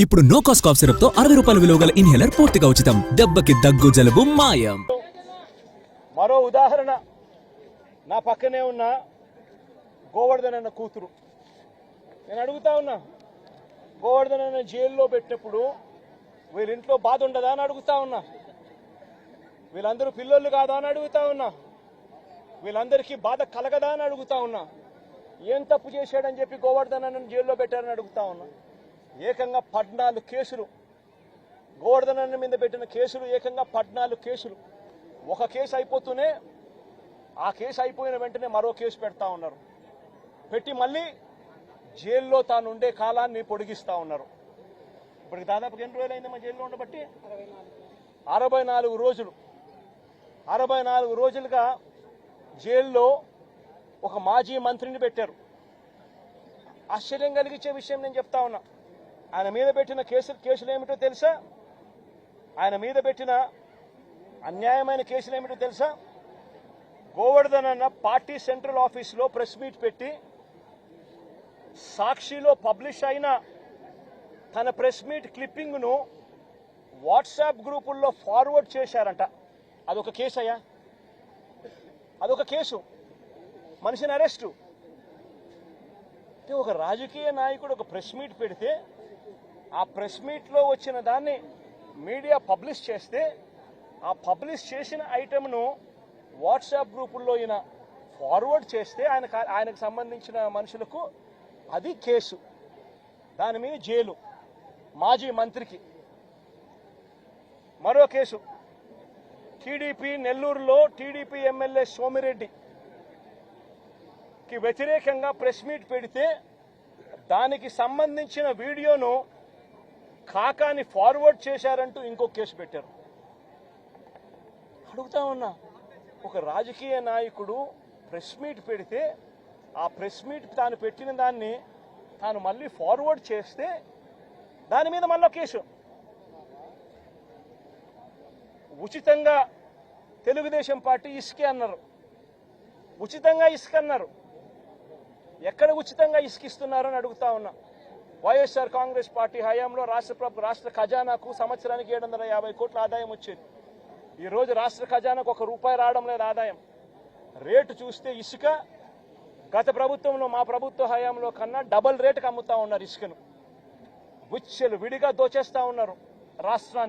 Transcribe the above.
ఇప్పుడు no cost cough syrup తో 60 రూపాయల విలువ గల ఇన్హేలర్ పూర్తిగా ఉచితం. దెబ్బకి దగ్గు జలుబు మాయం. మరో ఉదాహరణ, నా పక్కనే ఉన్న గోవర్ధన్ అన్న కూతురు. నేను అడుగుతా ఉన్నా, గోవర్ధన్ అన్న జైల్లో పెట్టినప్పుడు వీళ్ళ ఇంట్లో బాధ ఉండదా అని అడుగుతా ఉన్నా. వీళ్ళందరూ పిల్లలు కాదా అని అడుగుతా ఉన్నా. వీళ్ళందరికీ బాధ కలగదా అని అడుగుతా ఉన్నా. ఏం తప్పు చేశాడని చెప్పి గోవర్ధన్ అన్నను జైల్లో పెట్టారని అడుగుతా ఉన్నా. ఏకంగా 14 కేసులు, గోవర్ధన్ అన్న మీద పెట్టిన కేసులు ఏకంగా 14 కేసులు. ఒక కేసు అయిపోతూనే ఆ కేసు అయిపోయిన వెంటనే మరో కేసు పెడతా ఉన్నారు. పెట్టి మళ్ళీ జైల్లో తాను ఉండే కాలాన్ని పొడిగిస్తా ఉన్నారు. ఇప్పటికి దాదాపు ఎన్ని రోజులు అయింది మా జైల్లో ఉండబట్టి? 64 రోజులు. 64 రోజులుగా జైల్లో ఒక మాజీ మంత్రిని పెట్టారు. ఆశ్చర్యం కలిగించే విషయం నేను చెప్తా ఉన్నా. ఆయన మీద పెట్టిన కేసులు ఏమిటో తెలుసా? ఆయన మీద పెట్టిన అన్యాయమైన కేసులు ఏమిటో తెలుసా? గోవర్ధన్ అన్న పార్టీ సెంట్రల్ ఆఫీసులో ప్రెస్ మీట్ పెట్టి సాక్షిలో పబ్లిష్ అయిన తన ప్రెస్ మీట్ క్లిప్పింగ్ను వాట్సాప్ గ్రూపుల్లో ఫార్వర్డ్ చేశారంట. అదొక కేసు అయ్యా, అదొక కేసు. మనిషిని అరెస్టు. ఒక రాజకీయ నాయకుడు ఒక ప్రెస్ మీట్ పెడితే ఆ ప్రెస్ మీట్లో వచ్చిన దాన్ని మీడియా పబ్లిష్ చేస్తే ఆ పబ్లిష్ చేసిన ఐటెంను వాట్సాప్ గ్రూపుల్లో ఈయన ఫార్వర్డ్ చేస్తే ఆయనకు సంబంధించిన మనుషులకు అది కేసు. దాని మీద జైలు. మాజీ మంత్రికి మరో కేసు. టీడీపీ నెల్లూరులో టీడీపీ ఎమ్మెల్యే సోమిరెడ్డికి వ్యతిరేకంగా ప్రెస్ మీట్ పెడితే దానికి సంబంధించిన వీడియోను కాకాని ఫార్వర్డ్ చేశారంటూ ఇంకో కేసు పెట్టారు. అడుగుతా ఉన్నా, ఒక రాజకీయ నాయకుడు ప్రెస్ మీట్ పెడితే ఆ ప్రెస్ మీట్ తాను పెట్టిన దాన్ని తాను మళ్ళీ ఫార్వర్డ్ చేస్తే దాని మీద మళ్ళీ కేసు. ఉచితంగా తెలుగుదేశం పార్టీ ఇసుకే అన్నారు. ఉచితంగా ఇసుక అన్నారు. ఎక్కడ ఉచితంగా ఇసుకిస్తున్నారని అడుగుతా ఉన్నా. వైఎస్ఆర్ కాంగ్రెస్ పార్టీ హయాంలో రాష్ట్ర ఖజానాకు సంవత్సరానికి 750 కోట్ల ఆదాయం వచ్చేది. ఈరోజు రాష్ట్ర ఖజానాకు ₹1 రావడం లేదు ఆదాయం. రేటు చూస్తే ఇసుక గత ప్రభుత్వంలో మా ప్రభుత్వ హయాంలో కన్నా డబుల్ రేటుకి అమ్ముతా ఉన్నారు ఇసుకను. విడిగా దోచేస్తా ఉన్నారు రాష్ట్రాన్ని.